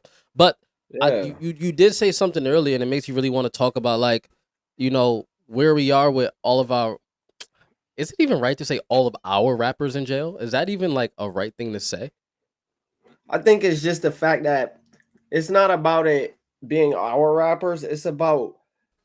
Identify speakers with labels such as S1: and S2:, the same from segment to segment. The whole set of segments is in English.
S1: bro. But
S2: Yeah.
S1: you did say something earlier, and it makes you really want to talk about like, where we are with all of our. Is it even right to say all of our rappers in jail? Is that even like a right thing to say?
S2: I think it's just the fact that it's not about it being our rappers, it's about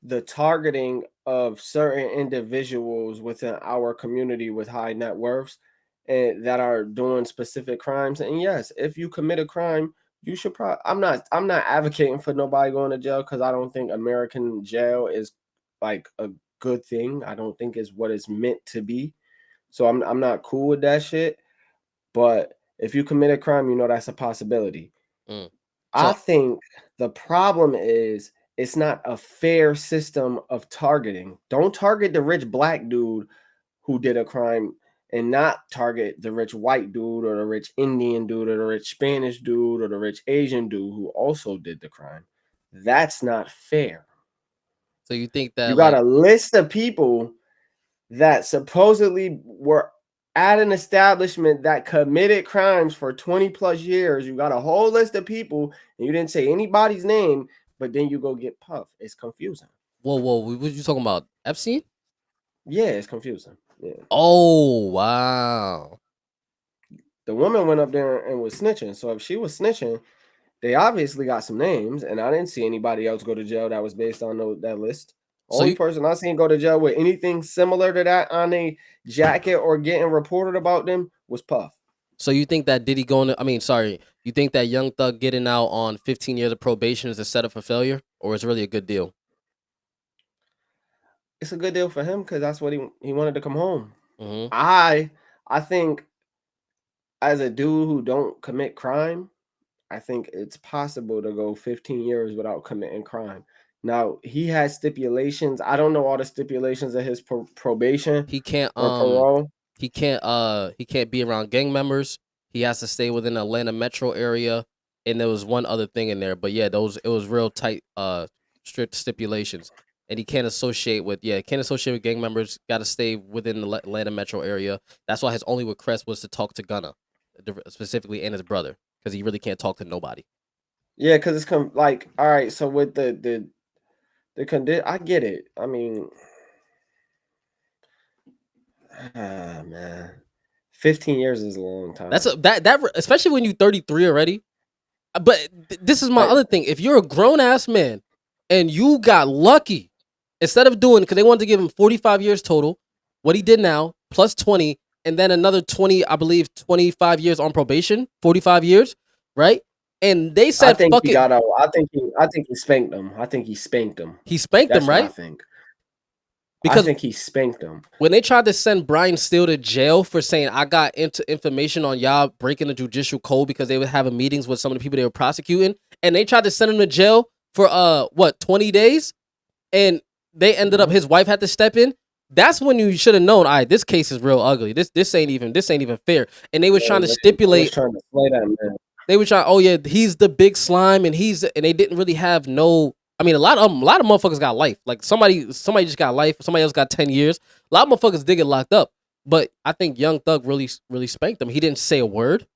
S2: the targeting of certain individuals within our community with high net worths and that are doing specific crimes. And yes, if you commit a crime, you should probably I'm not advocating for nobody going to jail because I don't think American jail is like a good thing. I don't think it's what it's meant to be. So I'm not cool with that shit. But if you commit a crime, you know that's a possibility.
S1: Mm.
S2: I
S1: So
S2: think the problem is it's not a fair system of targeting. Don't target the rich black dude who did a crime and not target the rich white dude or the rich Indian dude or the rich Spanish dude or the rich Asian dude who also did the crime. That's not fair.
S1: you think
S2: You
S1: that
S2: got
S1: like
S2: a list of people that supposedly were at an establishment that committed crimes for 20 plus years. You got a whole list of people and you didn't say anybody's name, but then you go get Puff. It's confusing.
S1: whoa, what you talking about? Epstein?
S2: Yeah, it's confusing. Yeah.
S1: Oh wow.
S2: The woman went up there and was snitching. So if she was snitching, they obviously got some names, and I didn't see anybody else go to jail that was based on that list.
S1: So
S2: Only
S1: you
S2: person I seen go to jail with anything similar to that on a jacket or getting reported about them was Puff.
S1: so you think that Diddy going to, I mean, sorry, you think that Young Thug getting out on 15 years of probation is a setup for failure, or is really a good deal?
S2: It's a good deal for him because that's what he wanted to come home.
S1: Hmm.
S2: I think as a dude who don't commit crime, I think it's possible to go 15 years without committing crime. Now he has stipulations. I don't know all the stipulations of his probation
S1: He can't
S2: or parole.
S1: he can't be around gang members. He has to stay within the Atlanta metro area, and there was one other thing in there, but yeah, those it was real tight, strict stipulations. And he can't associate with can't associate with gang members. Got to stay within the Atlanta metro area. That's why his only request was to talk to Gunna, specifically, and his brother, because he really can't talk to nobody.
S2: Yeah, because it's like all right. So with the condition, I get it. I mean, man, 15 years is a long
S1: That's
S2: time.
S1: that especially when you're 33 already. But this is my
S2: Like
S1: other thing. If you're a grown ass man and you got lucky, instead of doing, because they wanted to give him 45 years total, what he did now plus 20, and then another 20, I believe 25 years on probation, 45 years, right? And they
S2: I
S1: said,
S2: think
S1: fuck
S2: he
S1: it.
S2: got out. I think he spanked him. I think he spanked him.
S1: He spanked him,
S2: That's what I
S1: right?
S2: think. I
S1: Because
S2: think he spanked him.
S1: when they tried to send Brian Steele to jail for saying I got into information on y'all breaking the judicial code because they were having meetings with some of the people they were prosecuting, and they tried to send him to jail for 20 days, and they ended up
S2: Mhm.
S1: his wife had to step in. That's when you should have known, all right, this case is real ugly. This ain't even fair. And they was
S2: Yeah,
S1: trying to
S2: they was
S1: stipulate,
S2: trying to slay that man.
S1: they were trying, oh yeah, he's the big slime, and they didn't really have no. I mean, a lot of motherfuckers got life. Like somebody just got life. Somebody else got 10 years. A lot of motherfuckers did get locked up. But I think Young Thug really spanked them. He didn't say a word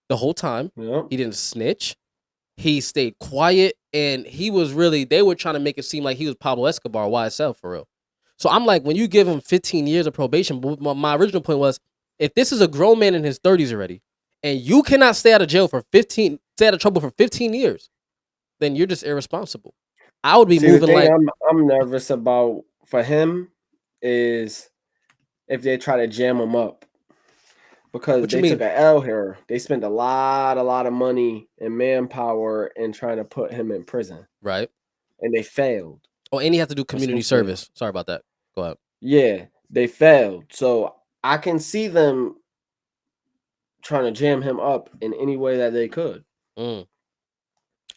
S1: the whole time.
S2: Yep.
S1: He didn't snitch. He stayed quiet, and he was really. They were trying to make it seem like he was Pablo Escobar YSL for real. So I'm like, when you give him 15 years of probation, but my original point was, if this is a grown man in his 30s already, and you cannot stay out of jail for 15, stay out of trouble for 15 years, then you're just irresponsible. I would be
S2: See, the
S1: moving
S2: thing
S1: like,
S2: I'm nervous about for him is if they try to jam him up because
S1: what you
S2: they took
S1: mean,
S2: an L here. They spent a lot of money and manpower in trying to put him in prison,
S1: right?
S2: and they failed.
S1: Oh, and he has to do
S2: For
S1: community
S2: something,
S1: service. Sorry about that. Go ahead.
S2: yeah, they failed. So I can see them trying to jam him up in any way that they could.
S1: Mm.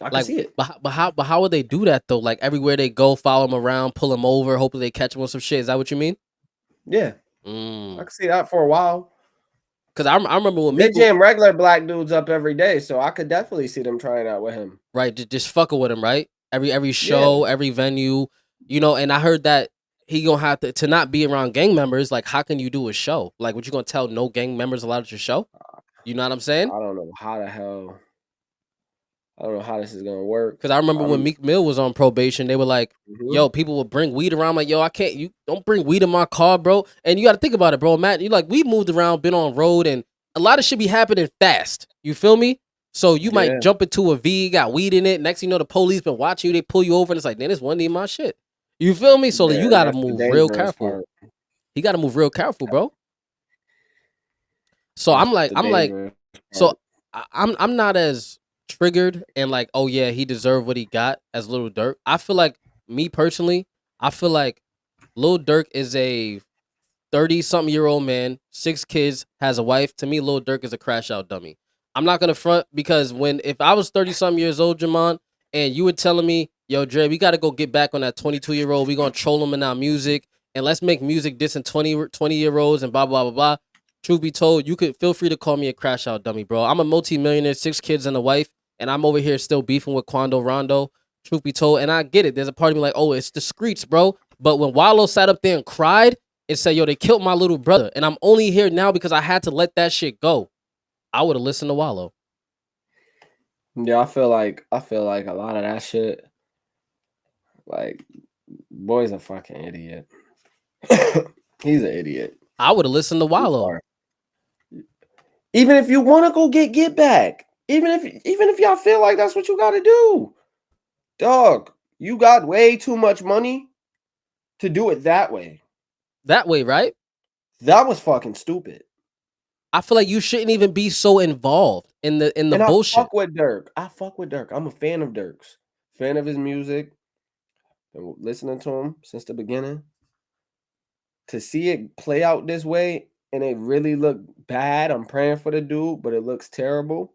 S2: I can
S1: Like,
S2: see it.
S1: but how would they do that though? Like everywhere they go, follow him around, pull him over, hopefully they catch him with some shit. Is that what you mean?
S2: Yeah, I
S1: Mm.
S2: can see that for a while.
S1: Because I remember when
S2: They
S1: Meek,
S2: jam regular black dudes up every day, so I could definitely see them trying out with him.
S1: right, just fucking with him, right? Every
S2: Yeah,
S1: show, every venue, and I heard that he gonna have to not be around gang members. Like, how can you do a show? Like, what you gonna tell no gang members allowed at your show? You know what I'm saying?
S2: I don't know how the hell. I don't know how this is gonna work.
S1: Because I remember when Meek Mill was on probation, they were like,
S2: Mhm.
S1: yo, people would bring weed around. I'm like, yo, I can't, you don't bring weed in my car, bro. And you got to think about it, bro. Matt, you like, we moved around, been on road, and a lot of shit be happening fast. You feel me? So you might
S2: Yeah,
S1: jump into a V, got weed in it. Next thing you know, the police been watching you. They pull you over, and it's like, man, this one need my shit. You feel me? So like, you
S2: yeah,
S1: got to
S2: that's the
S1: move real
S2: dangerous
S1: careful.
S2: part.
S1: He got to move real careful, bro. So
S2: That's the
S1: I'm like,
S2: dangerous
S1: so
S2: part.
S1: I'm not as triggered and like, oh yeah, he deserved what he got as Lil Durk. I feel like me personally, I feel like Lil Durk is a 30-something-year-old man, 6 kids, has a wife. To me, Lil Durk is a crash out dummy. I'm not gonna front because if I was 30-something years old, Jamon, and you were telling me, yo, Dre, we gotta go get back on that 22-year-old, we gonna troll him in our music, and let's make music dissing 20-year-olds and blah blah blah blah. Truth be told, you could feel free to call me a crash out dummy, bro. I'm a multi-millionaire, 6 kids and a wife, and I'm over here still beefing with Quando Rondo. Truth be told, and I get it. There's a part of me like, oh, it's the streets, bro. But when Wallow sat up there and cried and said, yo, they killed my little brother, and I'm only here now because I had to let that shit go, I would have listened to Wallow.
S2: Yeah, I feel like a lot of that shit. Like, boy's a fucking idiot. He's an idiot.
S1: I would have listened to
S2: I'm
S1: Wallow.
S2: sorry. Even if you want to go get back, even if y'all feel like that's what you got to do, dog, you got way too much money to do it that way.
S1: That way, right?
S2: That was fucking stupid.
S1: I feel like you shouldn't even be so involved in the
S2: And I
S1: bullshit.
S2: fuck with Dirk. I fuck with Dirk. I'm a fan of Dirk's. Fan of his music. Been listening to him since the beginning. To see it play out this way and it really look bad. I'm praying for the dude, but it looks terrible.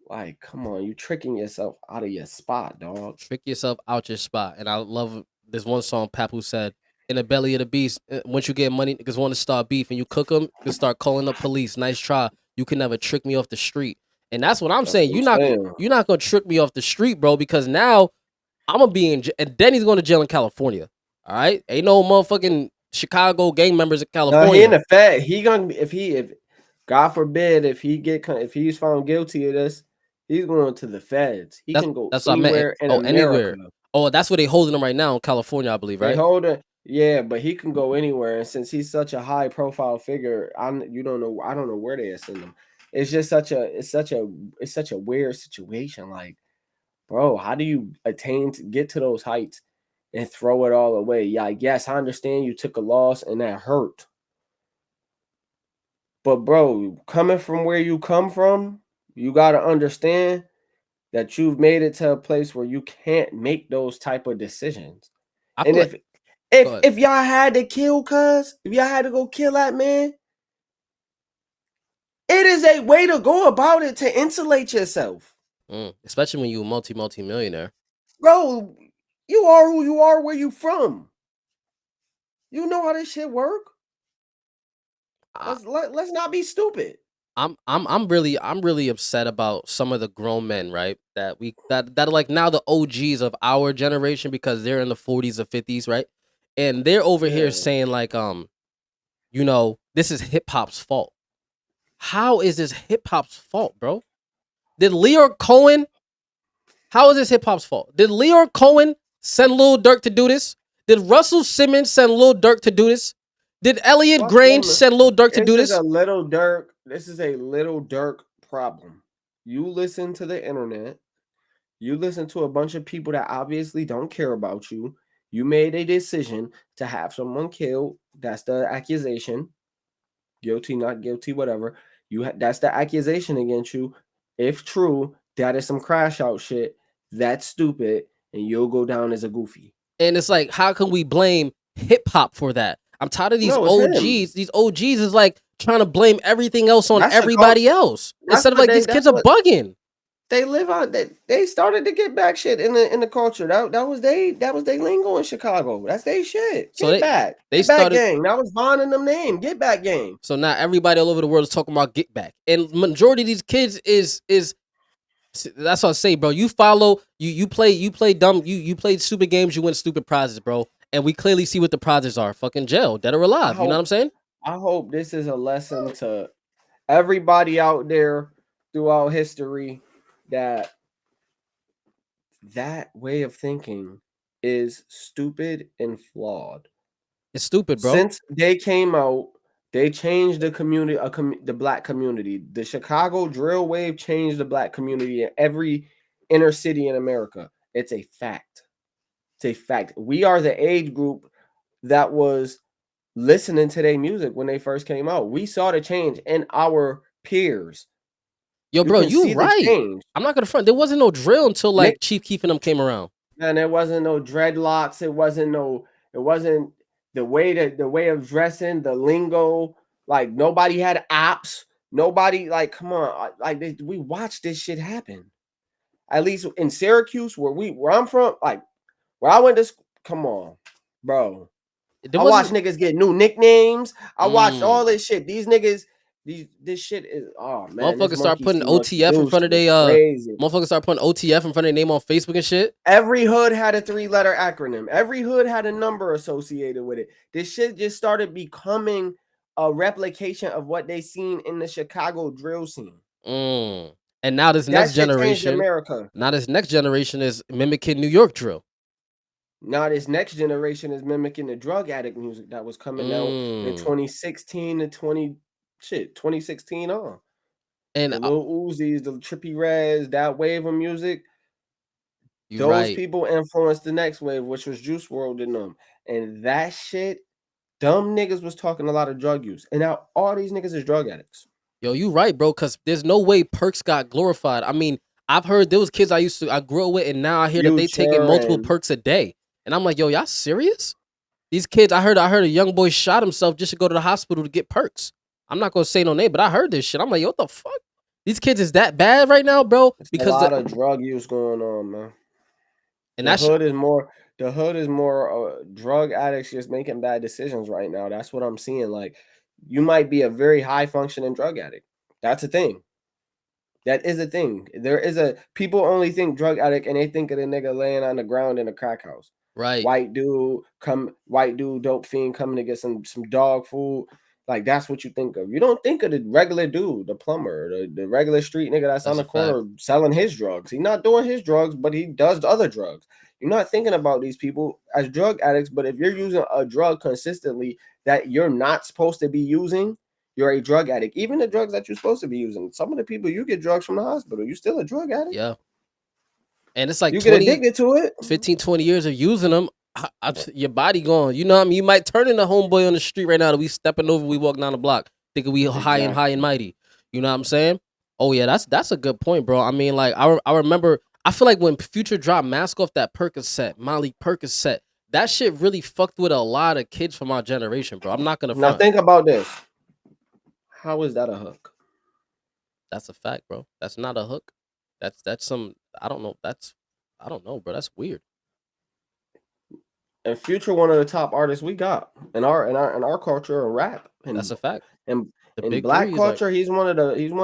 S2: Like, come on, you tricking yourself out of your spot, dog.
S1: Trick yourself out your spot. And I love this one song Papu said, in the belly of the beast, once you get money, niggas want to start beef and you cook them, you start calling up police. Nice try. You can never trick me off the street. And that's what I'm
S2: That's
S1: saying.
S2: what I'm saying.
S1: You're not gonna trick me off the street, bro, because now I'm gonna be in and Denny's going to jail in California. All right. Ain't no motherfucking Chicago gang members in
S2: No, he in
S1: California.
S2: the Fed. He gonna be if God forbid if he's found guilty of this, he's going to the feds. He can go
S1: That's what I meant.
S2: anywhere in
S1: Oh,
S2: America.
S1: anywhere. Oh, that's where they holding him right now in California, I believe,
S2: They
S1: right?
S2: hold it, yeah, but he can go anywhere. And since he's such a high profile figure, you don't know. I don't know where they send him. It's just such a weird situation. Like, bro, how do you attain to get to those heights and throw it all away? Yeah, yes, I understand you took a loss and that hurt. But bro, coming from where you come from, you got to understand that you've made it to a place where you can't make those type of decisions.
S1: I
S2: And
S1: feel like
S2: if
S1: go
S2: if
S1: ahead.
S2: if y'all had to kill if y'all had to go kill that man, it is a way to go about it to insulate yourself.
S1: Especially when you a multi-millionaire.
S2: Bro, you are who you are where you from. You know how this shit work.
S1: I,
S2: Let's not be stupid.
S1: I'm really upset about some of the grown men, right? That are like now the OGs of our generation because they're in the 40s or 50s, right? And they're over here
S2: Yeah.
S1: saying like this is hip hop's fault. How is this hip hop's fault, bro? Did Leo Cohen How is this hip hop's fault? Did Leo Cohen send Lil Durk to do this? Did Russell Simmons send Lil Durk to do this? Did Elliot
S2: Fuck
S1: Grange
S2: them.
S1: send Lil Durk to
S2: This
S1: do
S2: is
S1: this?
S2: a little Dirk. This is a little Dirk problem. You listen to the internet. You listen to a bunch of people that obviously don't care about you. You made a decision to have someone killed. That's the accusation. Guilty, not guilty, whatever. That's the accusation against you. If true, that is some crash out shit. That's stupid, and you'll go down as a goofy.
S1: And it's like, how can we blame hip hop for that? I'm tired of these
S2: No, it's him.
S1: OGs. These OGs is like trying to blame everything else on
S2: That's a cult.
S1: everybody else
S2: That's
S1: instead of
S2: what
S1: like
S2: they.
S1: these
S2: That's
S1: kids are
S2: what
S1: bugging.
S2: they live on. They started to get back shit in the culture. That was they lingo in Chicago. That's they shit.
S1: So they
S2: Get back
S1: started.
S2: gang. That was Vaughn and them name. Get back gang.
S1: So now everybody all over the world is talking about get back, and majority of these kids is that's what I say, bro. You follow, you play dumb, you played stupid games, you win stupid prizes, bro. And we clearly see what the prizes are: fucking jail, dead or
S2: I
S1: alive. You know what
S2: hope
S1: I'm saying?
S2: I hope this is a lesson to everybody out there throughout history. that that way of thinking is stupid and flawed.
S1: It's stupid, bro.
S2: Since they came out, they changed the community, the black community. The Chicago drill wave changed the black community in every inner city in America. It's a fact. It's a fact. We are the age group that was listening to their music when they first came out. We saw the change in our peers.
S1: Yo,
S2: You
S1: bro,
S2: can
S1: you
S2: see the
S1: right.
S2: change.
S1: I'm not gonna front. There wasn't no drill until
S2: Nick,
S1: like Chief Keef and them came around.
S2: man, there wasn't no dreadlocks. It wasn't the way of dressing, the lingo. Like nobody had apps. Nobody like, come on, like we watched this shit happen. At least in Syracuse, where I'm from, like where I went to school. Come on, bro.
S1: There
S2: I watched
S1: wasn't.
S2: niggas get new nicknames. I watched all
S1: Mm,
S2: this shit. These niggas, this shit is, oh man, this
S1: motherfuckers start
S2: monkey
S1: putting
S2: see monkey
S1: OTF in
S2: do
S1: front of
S2: shit is
S1: they
S2: crazy.
S1: Motherfuckers start putting OTF in front of their name on Facebook and shit.
S2: Every hood had a 3-letter acronym. Every hood had a number associated with it. This shit just started becoming a replication of what they seen in the Chicago drill scene.
S1: Mm. And now this
S2: That
S1: next
S2: shit changed
S1: generation,
S2: America.
S1: is mimicking New York drill.
S2: Now this next generation is mimicking the drug addict music that was coming out in
S1: Mm.
S2: 2016 to 2016 on.
S1: And
S2: The Lil Uzis, the Trippy Reds, that wave of music,
S1: you
S2: those
S1: right.
S2: people influenced the next wave, which was Juice World and them. And that shit, dumb niggas was talking a lot of drug use. And now all these niggas is drug addicts.
S1: Yo, you right, bro, because there's no way perks got glorified. I mean, I've heard there was kids I grew up with, and now I hear that they taking
S2: Future
S1: multiple
S2: and
S1: perks a day. And I'm like, yo, y'all serious? These kids, I heard a young boy shot himself just to go to the hospital to get perks. I'm not gonna say no name, but I heard this shit. I'm like, yo, what the fuck? These kids is that bad right now, bro?
S2: it's a
S1: Because
S2: lot of drug use going on, man.
S1: and
S2: The
S1: that's
S2: hood is more drug addicts just making bad decisions right now. That's what I'm seeing. Like you might be a very high functioning drug addict. That's a thing. That is a thing. There is a people only think drug addict and they think of the nigga laying on the ground in a crack house.
S1: right.
S2: White dude, dope fiend coming to get some dog food. Like that's what you think of. You don't think of the regular dude, the plumber, the regular street nigga that's on
S1: That's
S2: the
S1: a fact.
S2: corner selling his drugs. He's not doing his drugs, but he does the other drugs. You're not thinking about these people as drug addicts, but if you're using a drug consistently that you're not supposed to be using, you're a drug addict. Even the drugs that you're supposed to be using. Some of the people you get drugs from the hospital, you're still a drug addict.
S1: Yeah. And it's like
S2: You get
S1: 20,
S2: addicted to it.
S1: 15, 20 years of using them. Your body going. You know what I mean? You might turn into homeboy on the street right now that we stepping over, we walk down the block, thinking we high and
S2: Exactly.
S1: mighty. You know what I'm saying? Oh yeah, that's a good point, bro. I mean, like I remember. I feel like when Future dropped "Mask Off" that Percocet, Molly Percocet, that shit really fucked with a lot of kids from our generation, bro. I'm not gonna
S2: Now
S1: front.
S2: think about this. How is that a hook?
S1: That's a fact, bro. That's not a hook. That's some. I don't know. I don't know, bro. That's weird.
S2: And Future, one of the top artists we got in our culture of rap
S1: That's
S2: and
S1: a fact.
S2: and
S1: The
S2: in
S1: big
S2: black
S1: three is like
S2: culture, he's one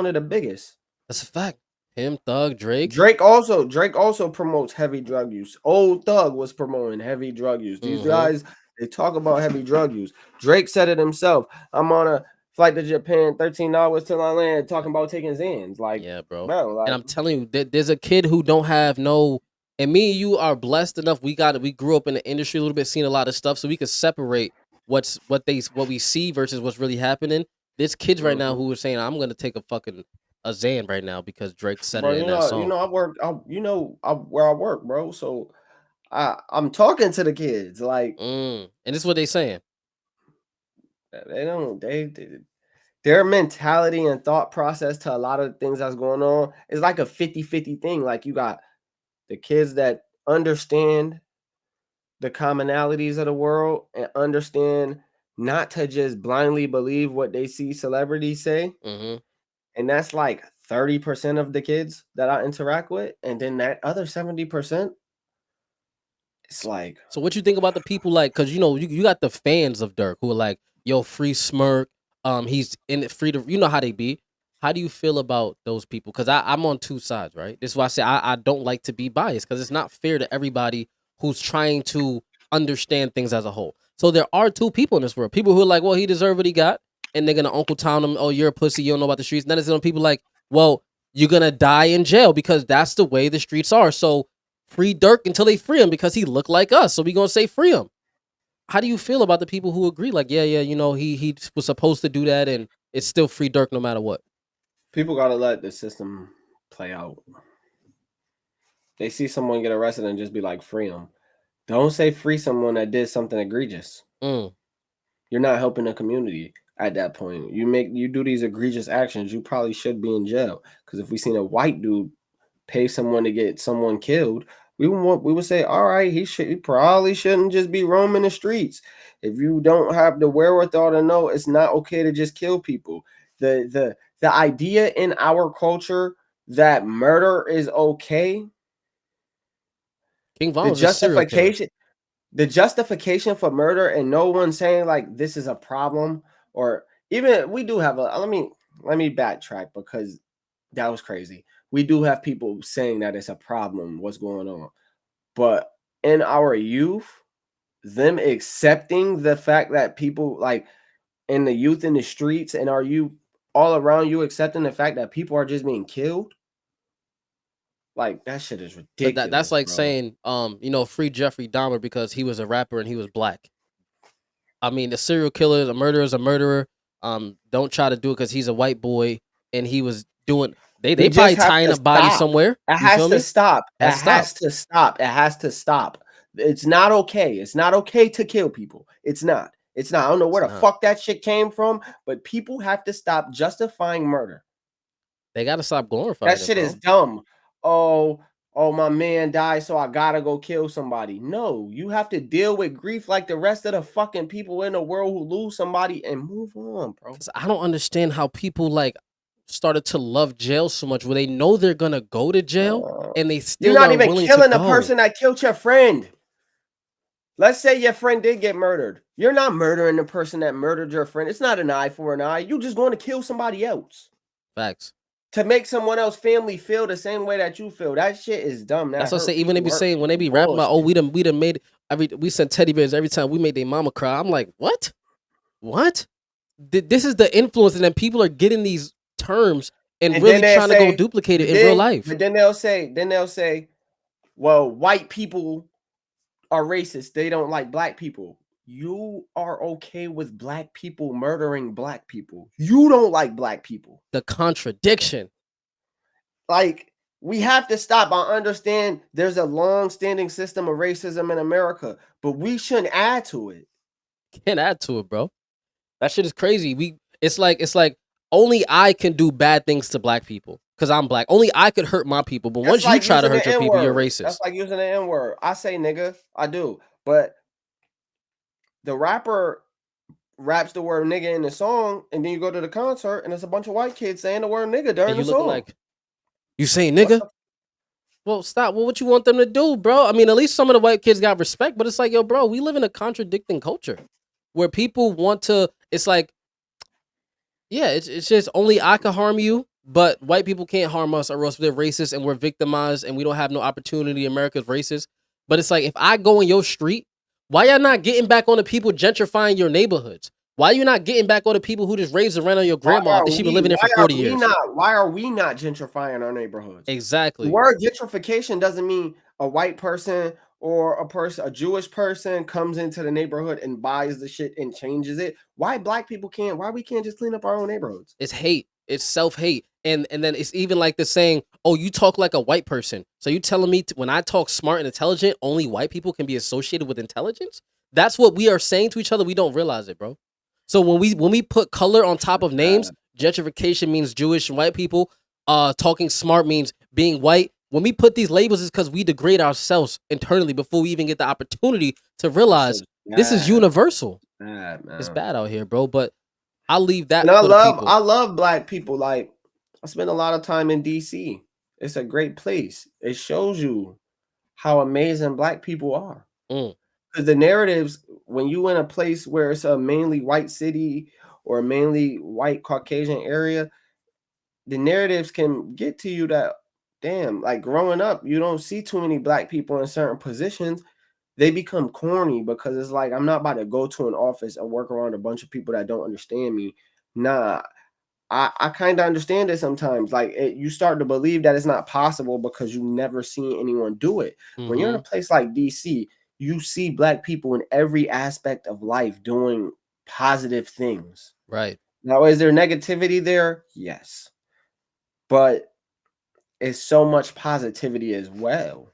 S2: of the biggest.
S1: that's a fact. Him, Thug, Drake.
S2: Drake also promotes heavy drug use. Old Thug was promoting heavy drug use. These
S1: Mm-hmm.
S2: guys they talk about heavy drug use. Drake said it himself. I'm on a flight to Japan, 13 hours till I land, talking about taking Zans. Like,
S1: Yeah, bro.
S2: bro,
S1: And
S2: like,
S1: I'm telling you, there's a kid who don't have no. And me and you are blessed enough. We grew up in the industry a little bit, seen a lot of stuff, so we can separate what we see versus what's really happening. There's kids right now
S2: mhm.
S1: who are saying, "I'm gonna take a fucking a Xan right now because Drake said
S2: Bro,
S1: it in that song."
S2: where I work, bro. So I'm talking to the kids. Like
S1: And this is what they saying.
S2: they don't their mentality and thought process to a lot of things that's going on is like a 50-50 thing. Like you got the kids that understand the commonalities of the world and understand not to just blindly believe what they see celebrities say.
S1: Mm-hmm.
S2: And that's like 30% of the kids that I interact with. And then that other 70%, it's like,
S1: So what you think about the people like, cause you got the fans of Dirk who are like, yo, free Smirk, he's in it free to, you know how they be. How do you feel about those people? Cause I'm on two sides, right? This is why I say I don't like to be biased, cause it's not fair to everybody who's trying to understand things as a whole. So there are two people in this world. People who are like, well, he deserved what he got, and they're gonna Uncle Tom him, oh, you're a pussy, you don't know about the streets. And then there's some people like, well, you're gonna die in jail because that's the way the streets are. So free Dirk until they free him because he looked like us. So we gonna say free him. How do you feel about the people who agree? Like, yeah, he was supposed to do that, and it's still free Dirk no matter what.
S2: People gotta let the system play out. They see someone get arrested and just be like, free them. Don't say free someone that did something egregious.
S1: Mm.
S2: You're not helping the community at that point. You do these egregious actions, you probably should be in jail. Because if we seen a white dude pay someone to get someone killed, we would say, all right, he probably shouldn't just be roaming the streets. If you don't have the wherewithal to know it's not okay to just kill people, the idea in our culture that murder is okay,
S1: King
S2: the
S1: Von was a serial killer.
S2: justification for murder, and no one saying like this is a problem, or even we do have a let me backtrack because that was crazy. We do have people saying that it's a problem what's going on, but in our youth, them accepting the fact that people like in the youth in the streets and our youth all around you accepting the fact that people are just being killed, like that shit is
S1: But that's
S2: ridiculous,
S1: like
S2: bro.
S1: saying, free Jeffrey Dahmer because he was a rapper and he was black. I mean, a serial killer, a murderer is a murderer. Don't try to do it because he's a white boy and he was doing. They
S2: We just
S1: probably
S2: have
S1: tying
S2: to
S1: up bodies
S2: stop.
S1: somewhere.
S2: It
S1: You
S2: has
S1: feel
S2: to
S1: me?
S2: stop.
S1: It
S2: It
S1: has to stop.
S2: has to stop. It has to stop. It's not okay. It's not okay to kill people. It's not. It's not. I don't know
S1: It's
S2: where the
S1: not.
S2: fuck that shit came from, but people have to stop justifying murder.
S1: They got to stop
S2: That
S1: glorifying it,
S2: shit is
S1: bro.
S2: dumb. Oh, oh, my man died, so I gotta go kill somebody. No, you have to deal with grief like the rest of the fucking people in the world who lose somebody and move on, bro.
S1: Because I don't understand how people like started to love jail so much where they know they're gonna go to jail
S2: Uh,
S1: and they
S2: you're
S1: still
S2: not
S1: are
S2: even
S1: willing to
S2: killing the
S1: go.
S2: person that killed your friend. Let's say your friend did get murdered. You're not murdering the person that murdered your friend. It's not an eye for an eye. You just going to kill somebody else
S1: Facts.
S2: to make someone else family feel the same way that you feel. That shit is dumb.
S1: That's
S2: That
S1: what I say.
S2: hurt
S1: Even they
S2: people.
S1: be
S2: Hurt
S1: saying when they
S2: people.
S1: be rapping about, oh,
S2: Bullshit.
S1: we done made we sent teddy bears every time we made their mama cry. I'm like, what? What? This is the influence, and then people are getting these terms and
S2: And then
S1: really
S2: they
S1: trying to go
S2: say,
S1: duplicate it
S2: but
S1: in real
S2: then,
S1: life.
S2: but then they'll say, well, white people are racist. They don't like black people. You are okay with black people murdering black people. You don't like black people.
S1: The contradiction.
S2: Like, we have to stop. I understand there's a long-standing system of racism in America, but we shouldn't add to it.
S1: Can't add to it, bro. That shit is crazy. It's like only I can do bad things to black people because I'm black. Only I could hurt my people. But
S2: That's
S1: once you
S2: like
S1: try to
S2: using
S1: hurt
S2: the
S1: your people, you're
S2: N-word. That's
S1: racist.
S2: like using the N-word. I say nigga, I do. But the rapper raps the word nigga in the song, and then you go to the concert and it's a bunch of white kids saying the word nigga
S1: And
S2: during the
S1: you looking
S2: song.
S1: like you saying
S2: What
S1: nigga?
S2: the
S1: Well, stop. Well, what you want them to do, bro? I mean, at least some of the white kids got respect, but it's like, yo, bro, we live in a contradicting culture where people want to. It's like, yeah, it's just only I can harm you, but white people can't harm us, or else they're racist and we're victimized and we don't have no opportunity. America's racist. But it's like if I go in your street, why y'all not getting back on the people gentrifying your neighborhoods? Why you not getting back on the people who just raised the rent on your
S2: why
S1: grandma
S2: are
S1: after she been
S2: we
S1: living there
S2: why
S1: for
S2: are
S1: 40
S2: we
S1: years?
S2: not gentrifying our neighborhoods? The
S1: Exactly.
S2: word gentrification doesn't mean a white person or a Jewish person comes into the neighborhood and buys the shit and changes it. Why black people can't? Why we can't just clean up our own neighborhoods?
S1: It's hate. It's self-hate. And then it's even like the saying, "Oh, you talk like a white person." So you telling me when I talk smart and intelligent, only white people can be associated with intelligence? That's what we are saying to each other. We don't realize it, bro. So when we put color on top of names, gentrification means Jewish and white people. Talking smart means being white. When we put these labels, it's because we degrade ourselves internally before we even get the opportunity to
S2: That
S1: realize
S2: shit's
S1: this is
S2: bad.
S1: universal.
S2: Bad,
S1: It's
S2: man.
S1: bad out here, bro. But I'll leave that
S2: And I
S1: for the
S2: love
S1: people.
S2: I love black people. Like, I spend a lot of time in DC. It's a great place. It shows you how amazing black people are.
S1: Mm.
S2: Because the narratives, when you in a place where it's a mainly white city or a mainly white Caucasian area, the narratives can get to you that damn, like growing up, you don't see too many black people in certain positions. They become corny because it's like I'm not about to go to an office and work around a bunch of people that don't understand me. Nah, I kind of understand it sometimes. Like you start to believe that it's not possible because you never seen anyone do it. When you're in a
S1: Mhm.
S2: place like DC, you see black people in every aspect of life doing positive things.
S1: Right.
S2: Now, is there negativity there? Yes. But it's so much positivity as well.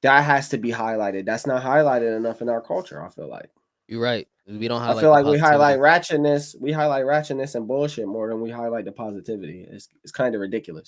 S2: That has to be highlighted. That's not highlighted enough in our culture, I feel like.
S1: You're right. We don't
S2: I
S1: highlight
S2: feel
S1: the
S2: like
S1: positivity.
S2: we highlight ratchetness and bullshit more than we highlight the positivity. It's kind of ridiculous.